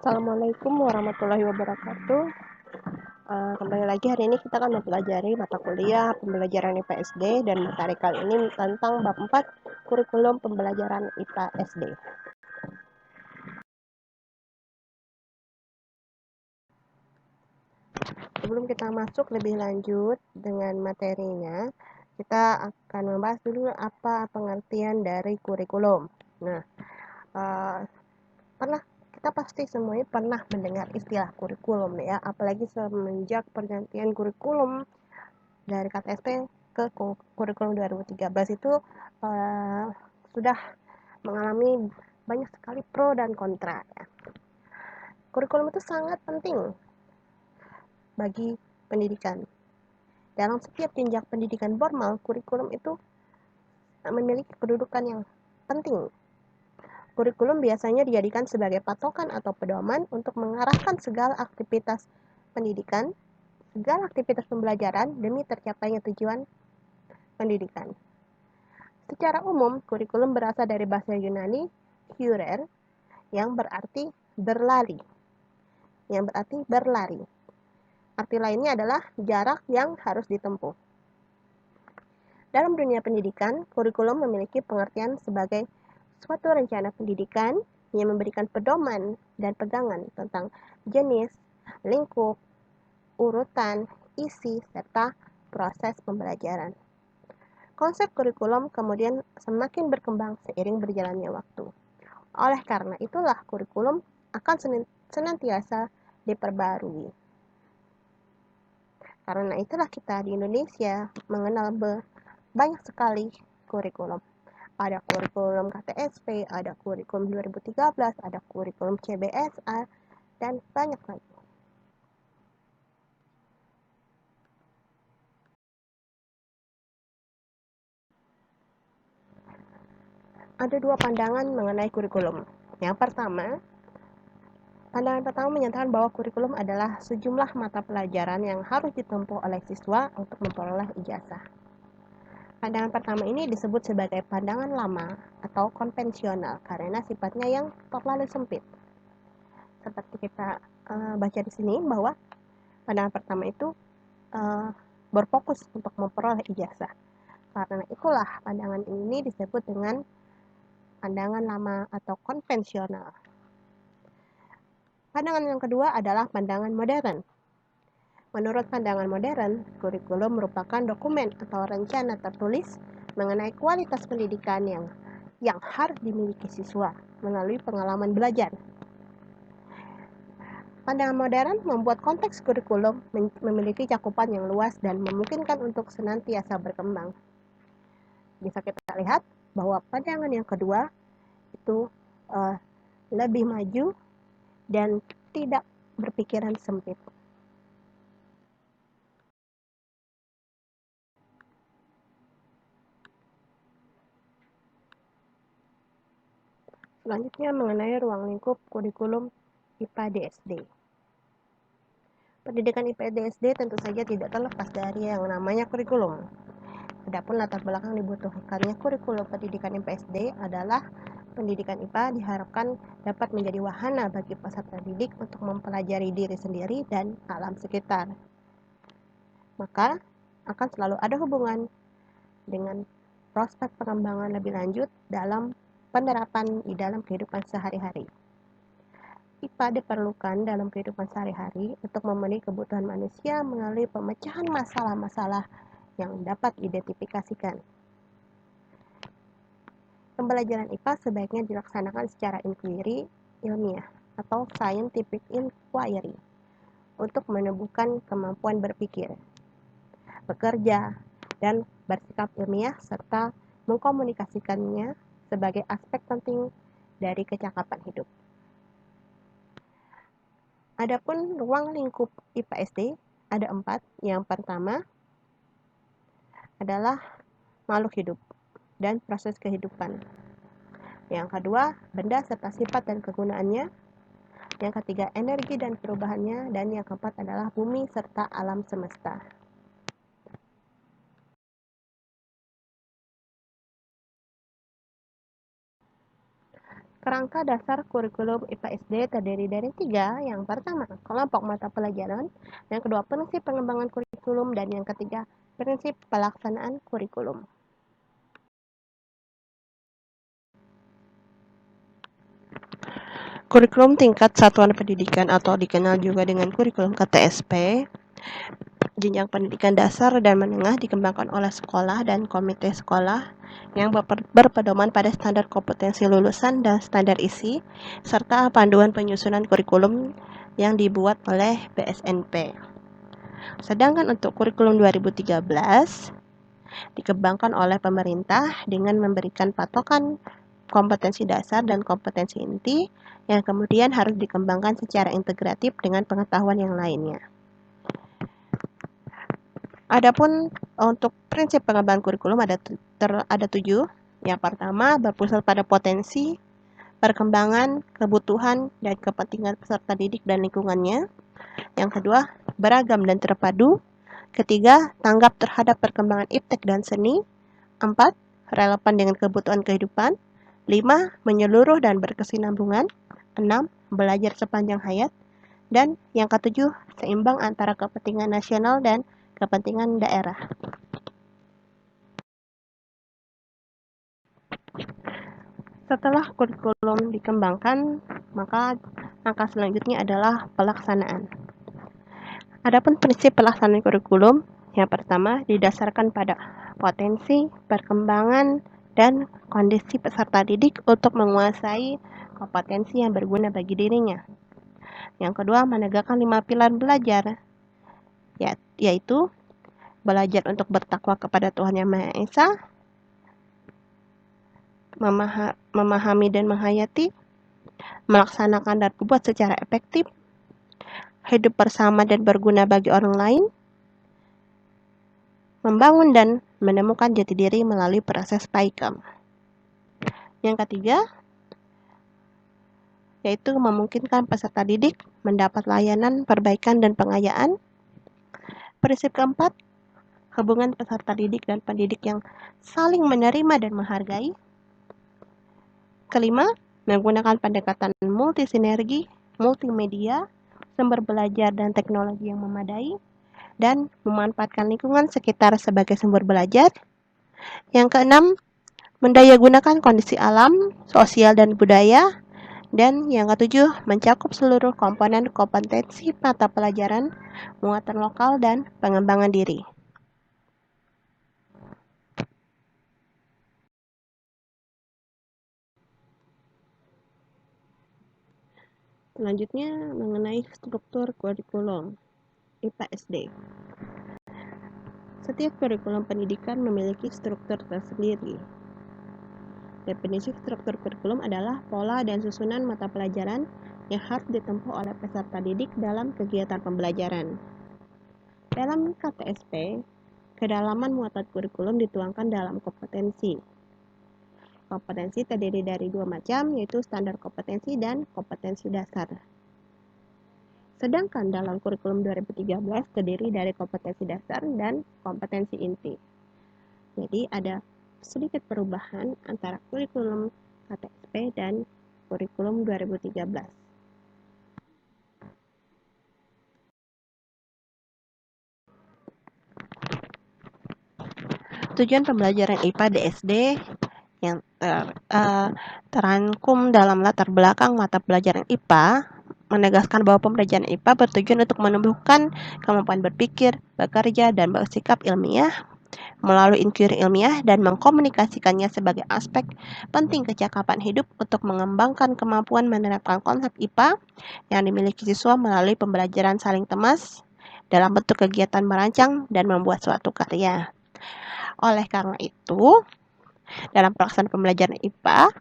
Assalamualaikum warahmatullahi wabarakatuh. Kembali lagi hari ini kita akan mempelajari mata kuliah pembelajaran IPA SD dan materi kali ini tentang bab 4 kurikulum pembelajaran IPA SD. Sebelum kita masuk lebih lanjut dengan materinya, kita akan membahas dulu apa pengertian dari kurikulum. Nah, kita pasti semuanya pernah mendengar istilah kurikulum ya, apalagi semenjak pergantian kurikulum dari KTSP ke kurikulum 2013 itu sudah mengalami banyak sekali pro dan kontra ya. Kurikulum itu sangat penting bagi pendidikan. Dalam setiap jenjang pendidikan formal, kurikulum itu memiliki kedudukan yang penting. Kurikulum biasanya dijadikan sebagai patokan atau pedoman untuk mengarahkan segala aktivitas pendidikan, segala aktivitas pembelajaran demi tercapainya tujuan pendidikan. Secara umum, kurikulum berasal dari bahasa Yunani kurer yang berarti berlari. Arti lainnya adalah jarak yang harus ditempuh. Dalam dunia pendidikan, kurikulum memiliki pengertian sebagai suatu rencana pendidikan yang memberikan pedoman dan pegangan tentang jenis, lingkup, urutan, isi, serta proses pembelajaran. Konsep kurikulum kemudian semakin berkembang seiring berjalannya waktu. Oleh karena itulah kurikulum akan senantiasa diperbarui. Karena itulah kita di Indonesia mengenal banyak sekali kurikulum. Ada kurikulum KTSP, ada kurikulum 2013, ada kurikulum CBSA, dan banyak lagi. Ada dua pandangan mengenai kurikulum. Pandangan pertama menyatakan bahwa kurikulum adalah sejumlah mata pelajaran yang harus ditempuh oleh siswa untuk memperoleh ijazah. Pandangan pertama ini disebut sebagai pandangan lama atau konvensional karena sifatnya yang terlalu sempit. Seperti kita baca di sini bahwa pandangan pertama itu berfokus untuk memperoleh ijazah. Karena itulah pandangan ini disebut dengan pandangan lama atau konvensional. Pandangan yang kedua adalah pandangan modern. Menurut pandangan modern, kurikulum merupakan dokumen atau rencana tertulis mengenai kualitas pendidikan yang harus dimiliki siswa melalui pengalaman belajar. Pandangan modern membuat konteks kurikulum memiliki cakupan yang luas dan memungkinkan untuk senantiasa berkembang. Bisa kita lihat bahwa pandangan yang kedua itu lebih maju dan tidak berpikiran sempit. Selanjutnya mengenai ruang lingkup kurikulum IPA DSD. Pendidikan IPA DSD tentu saja tidak terlepas dari yang namanya kurikulum. Adapun latar belakang dibutuhkannya kurikulum pendidikan IPA SD adalah pendidikan IPA diharapkan dapat menjadi wahana bagi peserta didik untuk mempelajari diri sendiri dan alam sekitar. Maka akan selalu ada hubungan dengan prospek pengembangan lebih lanjut dalam penerapan di dalam kehidupan sehari-hari. IPA diperlukan dalam kehidupan sehari-hari untuk memenuhi kebutuhan manusia melalui pemecahan masalah-masalah yang dapat diidentifikasikan. Pembelajaran IPA sebaiknya dilaksanakan secara inquiry ilmiah atau scientific inquiry untuk menumbuhkan kemampuan berpikir, bekerja, dan bersikap ilmiah serta mengkomunikasikannya sebagai aspek penting dari kecakapan hidup. Adapun ruang lingkup IPA SD ada 4. Yang pertama adalah makhluk hidup dan proses kehidupan. Yang kedua, benda serta sifat dan kegunaannya. Yang ketiga, energi dan perubahannya. Dan yang keempat adalah bumi serta alam semesta. Kerangka dasar kurikulum IPA SD terdiri dari 3. Yang pertama, kelompok mata pelajaran. Yang kedua, prinsip pengembangan kurikulum. Dan yang ketiga, prinsip pelaksanaan kurikulum. Kurikulum tingkat satuan pendidikan atau dikenal juga dengan kurikulum KTSP, jenjang pendidikan dasar dan menengah dikembangkan oleh sekolah dan komite sekolah yang berpedoman pada standar kompetensi lulusan dan standar isi, serta panduan penyusunan kurikulum yang dibuat oleh BSNP. Sedangkan untuk kurikulum 2013 dikembangkan oleh pemerintah dengan memberikan patokan kompetensi dasar dan kompetensi inti yang kemudian harus dikembangkan secara integratif dengan pengetahuan yang lainnya. Adapun untuk prinsip pengembangan kurikulum ada 7. Yang pertama, berpusat pada potensi, perkembangan, kebutuhan, dan kepentingan peserta didik dan lingkungannya. Yang kedua, beragam dan terpadu. Ketiga, tanggap terhadap perkembangan iptek dan seni. 4. Relevan dengan kebutuhan kehidupan. 5. Menyeluruh dan berkesinambungan. 6. Belajar sepanjang hayat. Dan yang ketujuh, seimbang antara kepentingan nasional dan kepentingan daerah. Setelah kurikulum dikembangkan, maka langkah selanjutnya adalah pelaksanaan. Adapun prinsip pelaksanaan kurikulum, yang pertama didasarkan pada potensi, perkembangan, dan kondisi peserta didik untuk menguasai kompetensi yang berguna bagi dirinya. Yang kedua, menegakkan 5 pilar belajar, yaitu belajar untuk bertakwa kepada Tuhan Yang Maha Esa, memahami dan menghayati, melaksanakan dan berbuat secara efektif, hidup bersama dan berguna bagi orang lain, membangun dan menemukan jati diri melalui proses paikem. Yang ketiga, yaitu memungkinkan peserta didik mendapat layanan, perbaikan, dan pengayaan. Prinsip keempat, hubungan peserta didik dan pendidik yang saling menerima dan menghargai. Kelima, menggunakan pendekatan multisinergi, multimedia, sumber belajar dan teknologi yang memadai, dan memanfaatkan lingkungan sekitar sebagai sumber belajar. Yang keenam, mendayagunakan kondisi alam, sosial, dan budaya. Dan yang ketujuh, mencakup seluruh komponen kompetensi mata pelajaran, muatan lokal, dan pengembangan diri. Selanjutnya mengenai struktur kurikulum IPA SD. Setiap kurikulum pendidikan memiliki struktur tersendiri. Definisi struktur kurikulum adalah pola dan susunan mata pelajaran yang harus ditempuh oleh peserta didik dalam kegiatan pembelajaran. Dalam KTSP, kedalaman muatan kurikulum dituangkan dalam kompetensi. Kompetensi terdiri dari 2 macam, yaitu standar kompetensi dan kompetensi dasar. Sedangkan dalam kurikulum 2013 terdiri dari kompetensi dasar dan kompetensi inti. Jadi ada sedikit perubahan antara kurikulum KTSP dan kurikulum 2013. Tujuan pembelajaran IPA di SD yang terangkum dalam latar belakang mata pelajaran IPA menegaskan bahwa pembelajaran IPA bertujuan untuk menumbuhkan kemampuan berpikir, bekerja, dan bersikap ilmiah melalui inquiry ilmiah dan mengkomunikasikannya sebagai aspek penting kecakapan hidup untuk mengembangkan kemampuan menerapkan konsep IPA yang dimiliki siswa melalui pembelajaran saling temas dalam bentuk kegiatan merancang dan membuat suatu karya. Oleh karena itu, dalam pelaksanaan pembelajaran IPA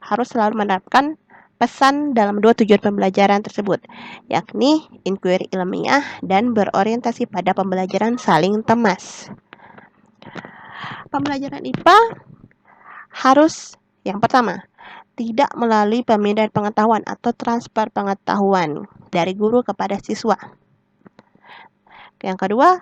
harus selalu menerapkan pesan dalam 2 tujuan pembelajaran tersebut, yakni inquiry ilmiah dan berorientasi pada pembelajaran saling temas. Pembelajaran IPA harus yang pertama, tidak melalui pemindahan pengetahuan atau transfer pengetahuan dari guru kepada siswa. Yang kedua,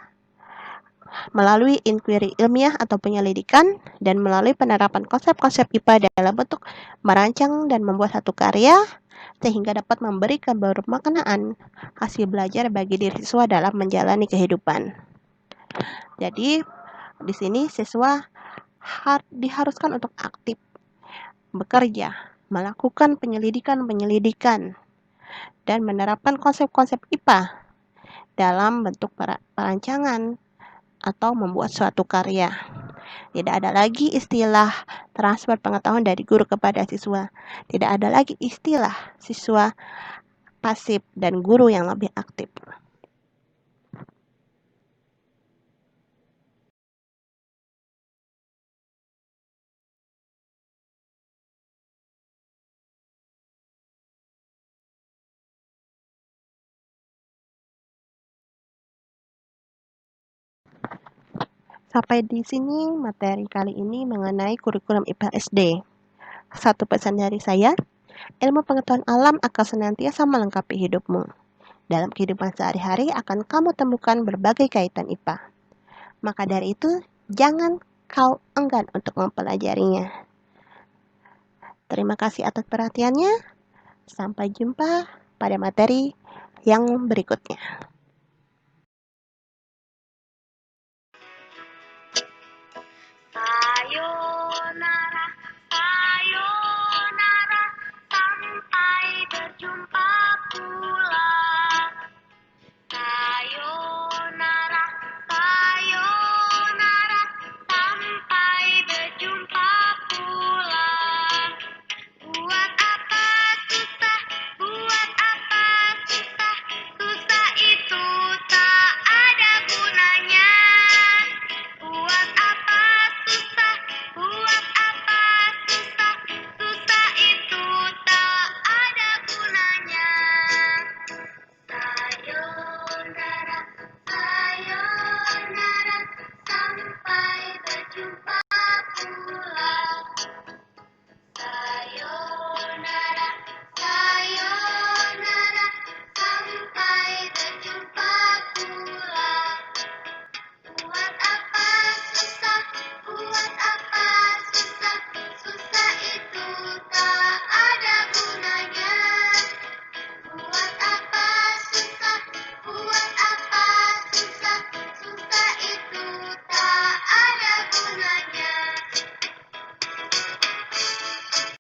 melalui inquiry ilmiah atau penyelidikan, dan melalui penerapan konsep-konsep IPA dalam bentuk merancang dan membuat satu karya, sehingga dapat memberi kebermaknaan hasil belajar bagi diri siswa dalam menjalani kehidupan. Jadi, di sini siswa diharuskan untuk aktif bekerja, melakukan penyelidikan, dan menerapkan konsep-konsep IPA dalam bentuk perancangan atau membuat suatu karya. Tidak ada lagi istilah transfer pengetahuan dari guru kepada siswa. Tidak ada lagi istilah siswa pasif dan guru yang lebih aktif. Sampai di sini materi kali ini mengenai kurikulum IPA SD. Satu pesan dari saya, ilmu pengetahuan alam akan senantiasa melengkapi hidupmu. Dalam kehidupan sehari-hari akan kamu temukan berbagai kaitan IPA. Maka dari itu, jangan kau enggan untuk mempelajarinya. Terima kasih atas perhatiannya. Sampai jumpa pada materi yang berikutnya.